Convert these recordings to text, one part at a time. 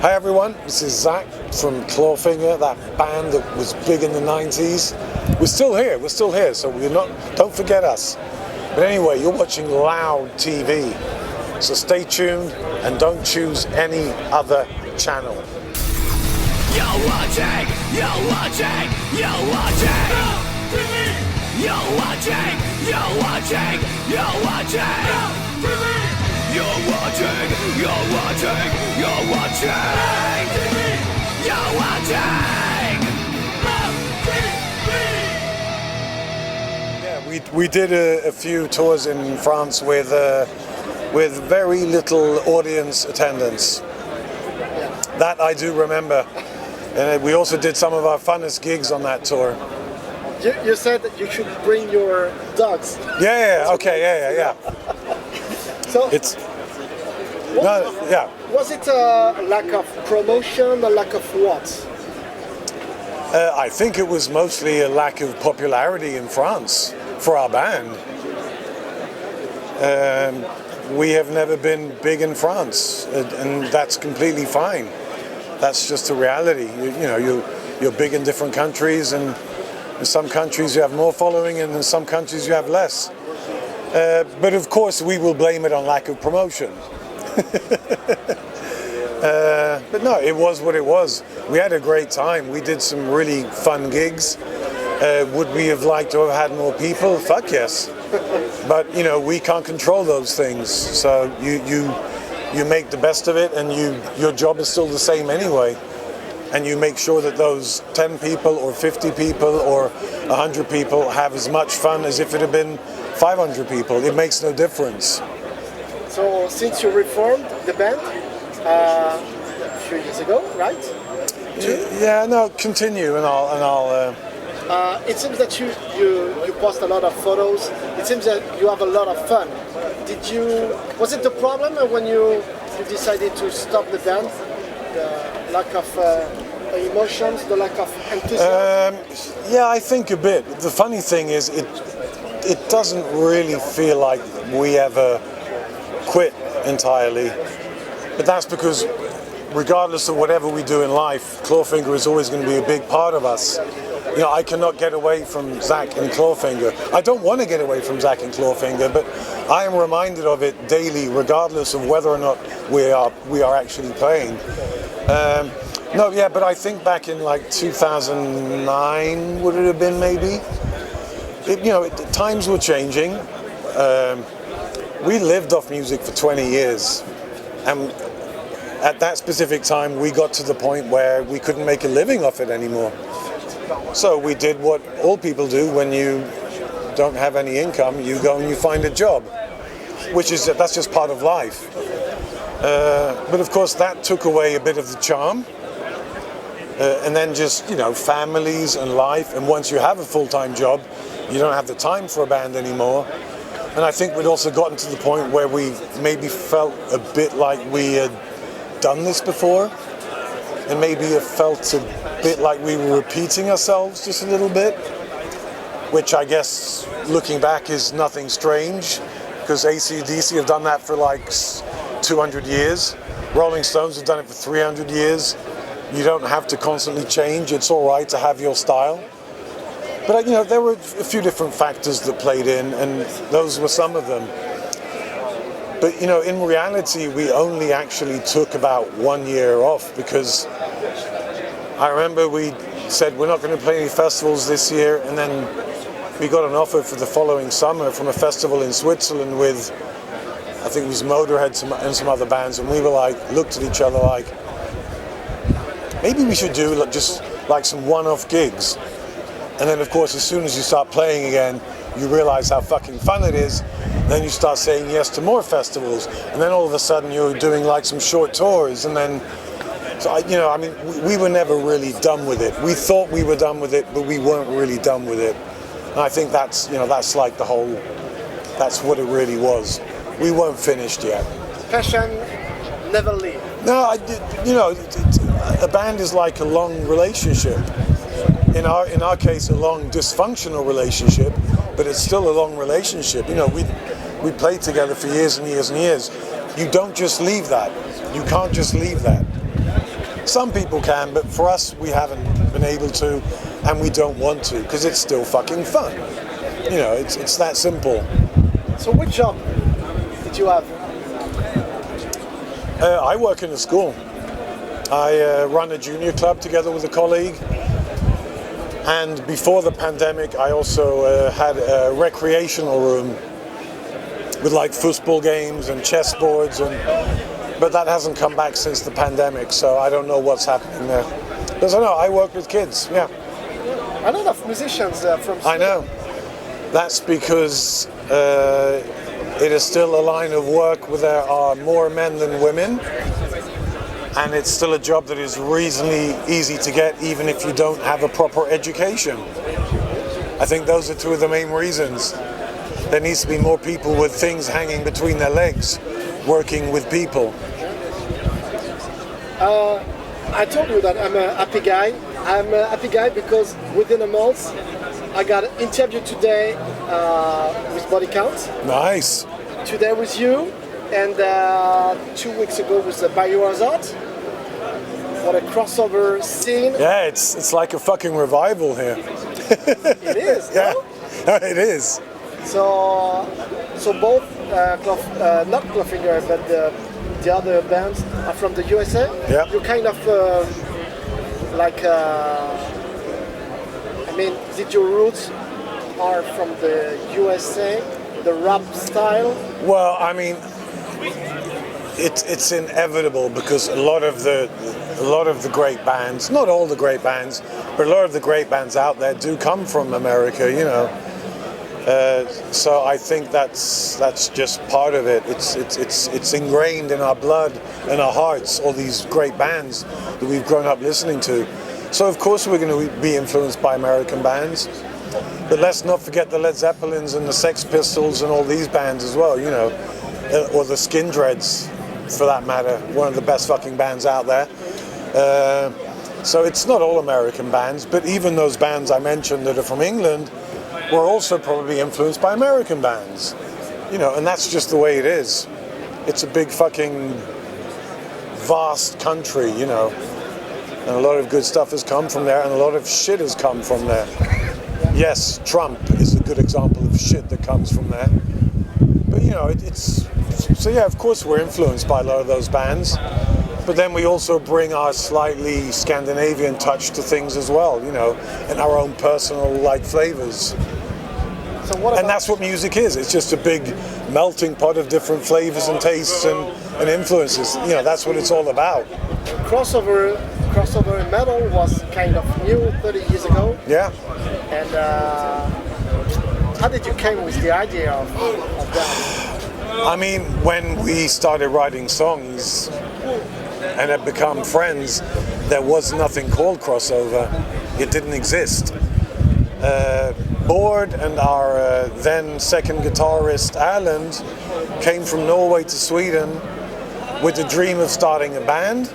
Hi everyone, this is Zakk from Clawfinger, that band that was big in the 90s. We're still here, so don't forget us. But anyway, you're watching Loud TV, so stay tuned and don't choose any other channel. You're watching, you're watching, you're watching. You're watching, you're watching, you're watching. You're watching, you're watching, you're watching. You're watching. Yeah, we did a few tours in France with very little audience attendance. That I do remember. And we also did some of our funnest gigs on that tour. You said that you should bring your dogs. Yeah. So was it a lack of promotion, a lack of what? I think it was mostly a lack of popularity in France for our band. We have never been big in France, and that's completely fine. That's just the reality. You're big in different countries, and in some countries you have more following, and in some countries you have less. But of course we will blame it on lack of promotion. But no, it was what it was. We had a great time. We did some really fun gigs. Would we have liked to have had more people? Fuck yes. But we can't control those things. So you make the best of it, and your job is still the same anyway. And you make sure that those 10 people or 50 people or 100 people have as much fun as if it had been 500 people. It makes no difference. So since you reformed the band a few years ago, right? Yeah, no, continue and I'll it seems that you post a lot of photos. It seems that you have a lot of fun. Was it the problem when you decided to stop the band? The lack of emotions, the lack of enthusiasm? Yeah, I think a bit. The funny thing is it doesn't really feel like we ever quit entirely. But that's because regardless of whatever we do in life, Clawfinger is always going to be a big part of us. I cannot get away from Zakk and Clawfinger. I don't want to get away from Zakk and Clawfinger, but I am reminded of it daily, regardless of whether or not we are actually playing. But I think back in like 2009, would it have been maybe? Times were changing. We lived off music for 20 years, and at that specific time, we got to the point where we couldn't make a living off it anymore. So we did what all people do when you don't have any income. You go and you find a job, that's just part of life. But of course that took away a bit of the charm. And then just, families and life. And once you have a full-time job, you don't have the time for a band anymore. And I think we'd also gotten to the point where we maybe felt a bit like we had done this before. And maybe it felt a bit like we were repeating ourselves just a little bit, which I guess looking back is nothing strange, because AC/DC have done that for like 200 years. Rolling Stones have done it for 300 years. You don't have to constantly change. It's all right to have your style. But there were a few different factors that played in, and those were some of them. But in reality, we only actually took about 1 year off, because I remember we said we're not going to play any festivals this year, and then we got an offer for the following summer from a festival in Switzerland with, I think it was Motorhead and some other bands, and we were looked at each other like, maybe we should do just like some one-off gigs. And then of course, as soon as you start playing again, you realize how fucking fun it is. Then you start saying yes to more festivals, and then all of a sudden you're doing like some short tours, and then we were never really done with it. We thought we were done with it, but we weren't really done with it. And I think that's like that's what it really was. We weren't finished yet. Passion never leave. No, a band is like a long relationship. In our case, a long dysfunctional relationship, but it's still a long relationship. We played together for years and years and years. You don't just leave that. You can't just leave that. Some people can, but for us, we haven't been able to, and we don't want to, because it's still fucking fun. You know, it's that simple. So which job did you have? I work in a school. I run a junior club together with a colleague. And before the pandemic, I also had a recreational room with like football games and chessboards, but that hasn't come back since the pandemic, so I don't know what's happening there. Because I know, I work with kids, yeah. A lot of musicians from Sweden. I know. That's because it is still a line of work where there are more men than women, and it's still a job that is reasonably easy to get even if you don't have a proper education. I think those are two of the main reasons. There needs to be more people with things hanging between their legs, working with people. I told you that I'm a happy guy. I'm a happy guy because within a month I got an interview today with Body Count. Nice. Today with you, and 2 weeks ago with Biohazard. What a crossover scene. Yeah, it's like a fucking revival here. It is, yeah. no? It is. So both, not Clawfinger, but the other bands are from the USA. Yeah. You kind of did your roots are from the USA, the rap style? Well, I mean, it's inevitable because a lot of the great bands, not all the great bands, but a lot of the great bands out there do come from America, you know. So I think that's just part of it. It's ingrained in our blood and our hearts, all these great bands that we've grown up listening to. So of course we're going to be influenced by American bands. But let's not forget the Led Zeppelins and the Sex Pistols and all these bands as well, you know. Or the Skin Dreads, for that matter. One of the best fucking bands out there. So it's not all American bands, but even those bands I mentioned that are from England were also probably influenced by American bands. You know, and that's just the way it is. It's a big fucking vast country, you know. And a lot of good stuff has come from there, and a lot of shit has come from there. Yes, Trump is a good example of shit that comes from there. But you know, so yeah, of course we're influenced by a lot of those bands. But then we also bring our slightly Scandinavian touch to things as well, you know, and our own personal like flavors. So what about, and that's what music is. It's just a big melting pot of different flavors and tastes and influences. You know, that's what it's all about. Crossover metal was kind of new 30 years ago. Yeah. And how did you came with the idea of that? I mean, when we started writing songs and had become friends, there was nothing called crossover. It didn't exist. Bård and our then second guitarist, Erlend, came from Norway to Sweden with the dream of starting a band.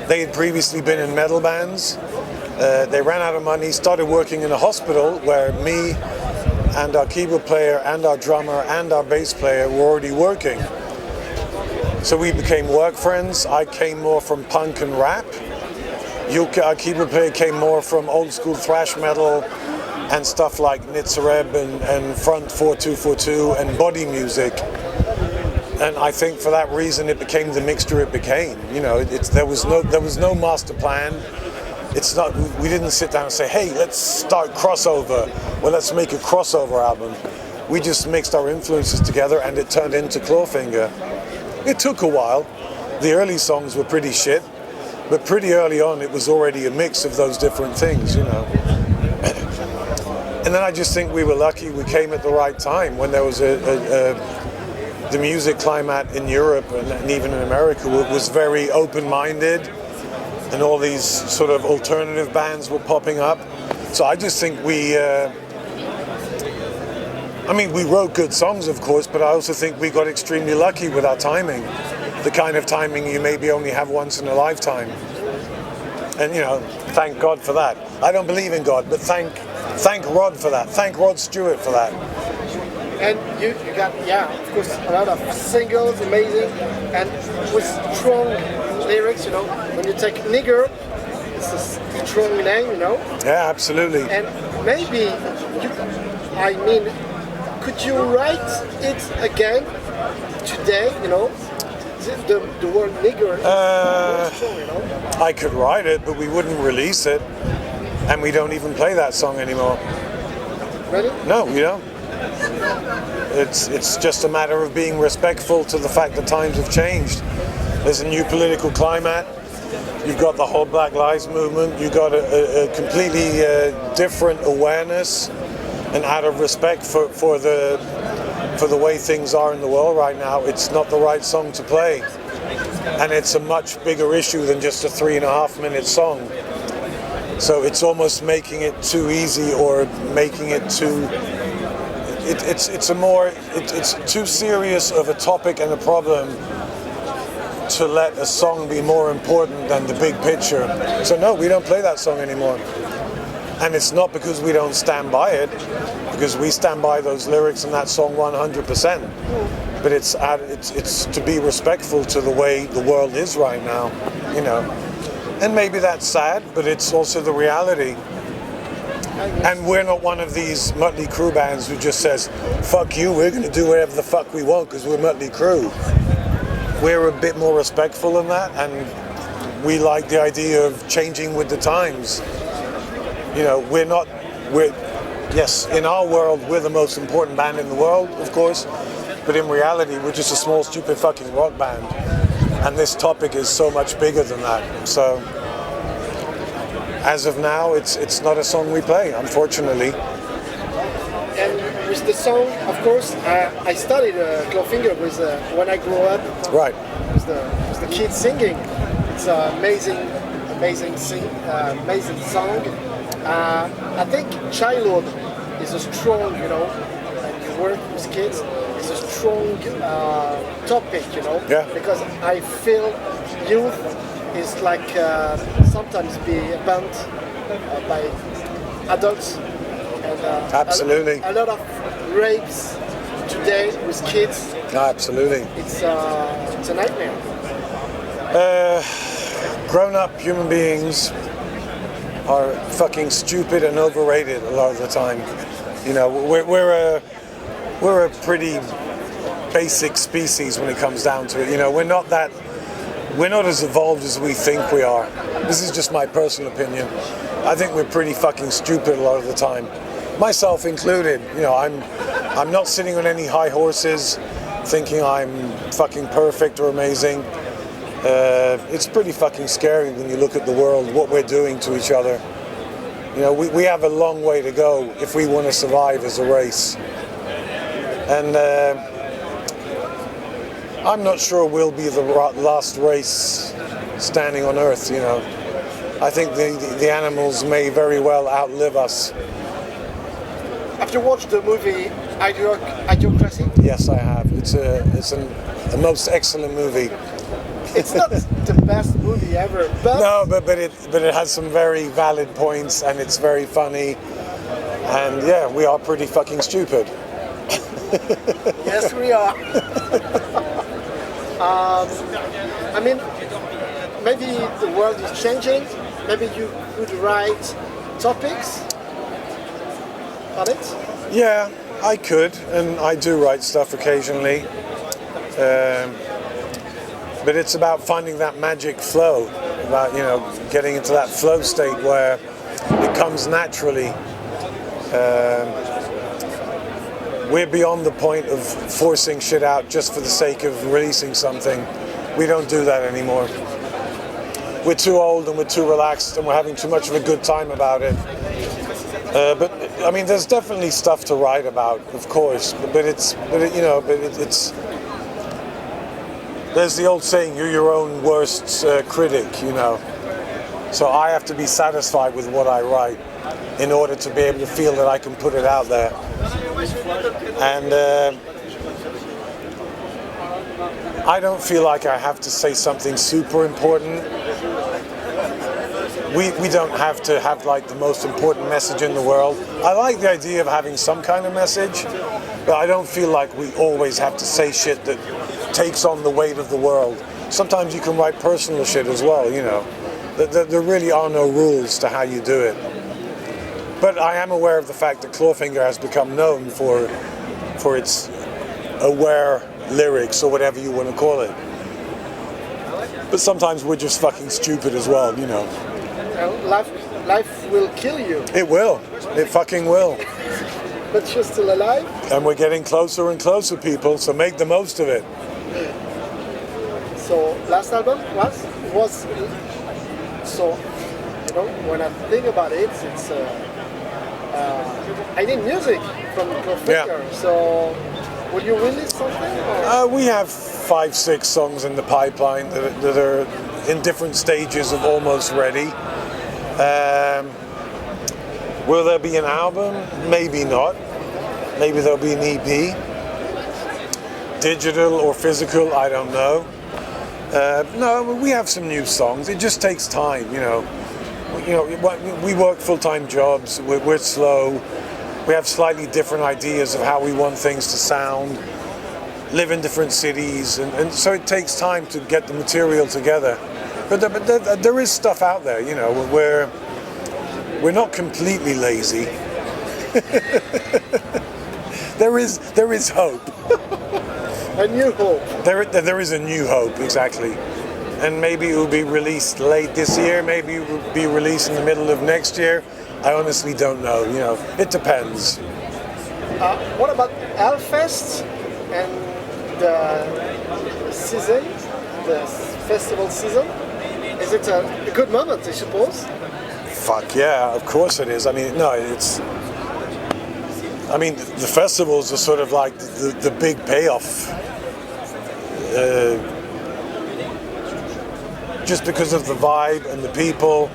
They had previously been in metal bands. They ran out of money, started working in a hospital where me and our keyboard player and our drummer and our bass player were already working. So we became work friends. I came more from punk and rap. Our keyboard player came more from old school thrash metal and stuff like Nitzareb and Front 4242 and body music. And I think for that reason it became the mixture it became. You know, there was no master plan. It's not. We didn't sit down and say, "Hey, let's start crossover. Well, let's make a crossover album." We just mixed our influences together, and it turned into Clawfinger. It took a while. The early songs were pretty shit, but pretty early on, it was already a mix of those different things, you know. And then I just think we were lucky. We came at the right time when there was the music climate in Europe and even in America was very open-minded. And all these sort of alternative bands were popping up. So I just think we wrote good songs, of course, but I also think we got extremely lucky with our timing. The kind of timing you maybe only have once in a lifetime. And, you know, thank God for that. I don't believe in God, but thank Rod for that. Thank Rod Stewart for that. And you got, yeah, of course, a lot of singles, amazing, and with strong lyrics, you know. When you take nigger, it's a strong name, you know. Yeah, absolutely. And maybe, could you write it again today, you know? The word nigger is strong, you know. I could write it, but we wouldn't release it, and we don't even play that song anymore. Really? No, we don't. It's just a matter of being respectful to the fact that times have changed. There's a new political climate. You've got the whole Black Lives Movement. You've got a completely different awareness, and out of respect for the way things are in the world right now, it's not the right song to play. And it's a much bigger issue than just a 3.5-minute song. So it's almost making it too easy, or making it too. It's too serious of a topic and a problem to let a song be more important than the big picture. So no, we don't play that song anymore. And it's not because we don't stand by it, because we stand by those lyrics and that song 100%. But it's to be respectful to the way the world is right now, you know. And maybe that's sad, but it's also the reality. And we're not one of these Mötley Crüe bands who just says, fuck you, we're going to do whatever the fuck we want because we're Mötley Crüe. We're a bit more respectful than that, and we like the idea of changing with the times. You know, yes, in our world, we're the most important band in the world, of course, but in reality, we're just a small, stupid fucking rock band. And this topic is so much bigger than that. So, as of now, it's not a song we play, unfortunately. And with the song, of course, I studied Clawfinger when I grew up. Right. With the kids singing. It's an amazing song. I think childhood is a strong, you know, and you work with kids, is a strong topic, you know. Yeah. Because I feel youth is like sometimes be banned by adults. And, absolutely. A lot of rapes today with kids. Absolutely. It's a nightmare. Grown-up human beings are fucking stupid and overrated a lot of the time. You know, we're a pretty basic species when it comes down to it. You know, we're not as evolved as we think we are. This is just my personal opinion. I think we're pretty fucking stupid a lot of the time. Myself included. You know, I'm not sitting on any high horses thinking I'm fucking perfect or amazing. It's pretty fucking scary when you look at the world, what we're doing to each other. You know, we have a long way to go if we want to survive as a race. And I'm not sure we'll be the last race standing on Earth, you know. I think the animals may very well outlive us. Have you watched the movie Idiocracy? Yes, I have. It's a most excellent movie. It's not the best movie ever, but no, but it has some very valid points, and it's very funny. And yeah, we are pretty fucking stupid. Yes, we are. I mean, maybe the world is changing. Maybe you could write topics on it. Yeah, I could, and I do write stuff occasionally. But it's about finding that magic flow, about, you know, getting into that flow state where it comes naturally. We're beyond the point of forcing shit out just for the sake of releasing something. We don't do that anymore. We're too old and we're too relaxed and we're having too much of a good time about it. But I mean, there's definitely stuff to write about, of course. But there's the old saying, you're your own worst critic, you know. So I have to be satisfied with what I write in order to be able to feel that I can put it out there. And I don't feel like I have to say something super important. We don't have to have like the most important message in the world. I like the idea of having some kind of message, but I don't feel like we always have to say shit that takes on the weight of the world. sometimes you can write personal shit as well, you know. There really are no rules to how you do it. But I am aware of the fact that Clawfinger has become known for its aware lyrics, or whatever you want to call it. But sometimes we're just fucking stupid as well, you know. Life will kill you. It will. It fucking will. But you're still alive? And we're getting closer and closer, people, so make the most of it. So, last album was so, you know, when I think about it, it's I need music from Clawfinger. Yeah. So, will you release something? Or? We have 5-6 songs in the pipeline that are in different stages of almost ready. Will there be an album? Maybe not. Maybe there'll be an EP. Digital or physical, I don't know. No, we have some new songs. It just takes time, you know. We work full-time jobs. We're slow. We have slightly different ideas of how we want things to sound. Live in different cities, and so it takes time to get the material together. But there is stuff out there, you know. We're not completely lazy. There is hope. A new hope. There is a new hope, exactly. And maybe it will be released late this year, maybe it will be released in the middle of next year. I honestly don't know, you know, it depends. What about Hellfest and the season, the festival season? Is it a good moment, I suppose? Fuck yeah, of course it is. I mean, no, the festivals are sort of like the big payoff. Just because of the vibe and the people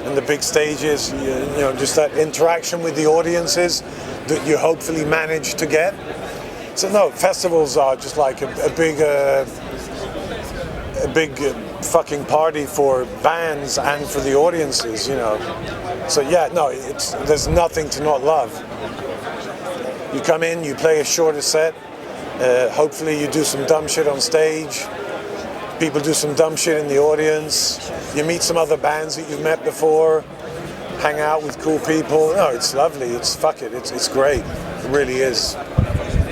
and the big stages, you know, just that interaction with the audiences that you hopefully manage to get. So no, festivals are just like a big fucking party for bands and for the audiences, you know. So yeah, no, there's nothing to not love. You come in, you play a shorter set, hopefully you do some dumb shit on stage, people do some dumb shit in the audience, you meet some other bands that you've met before, hang out with cool people. No, it's lovely, it's great, it really is.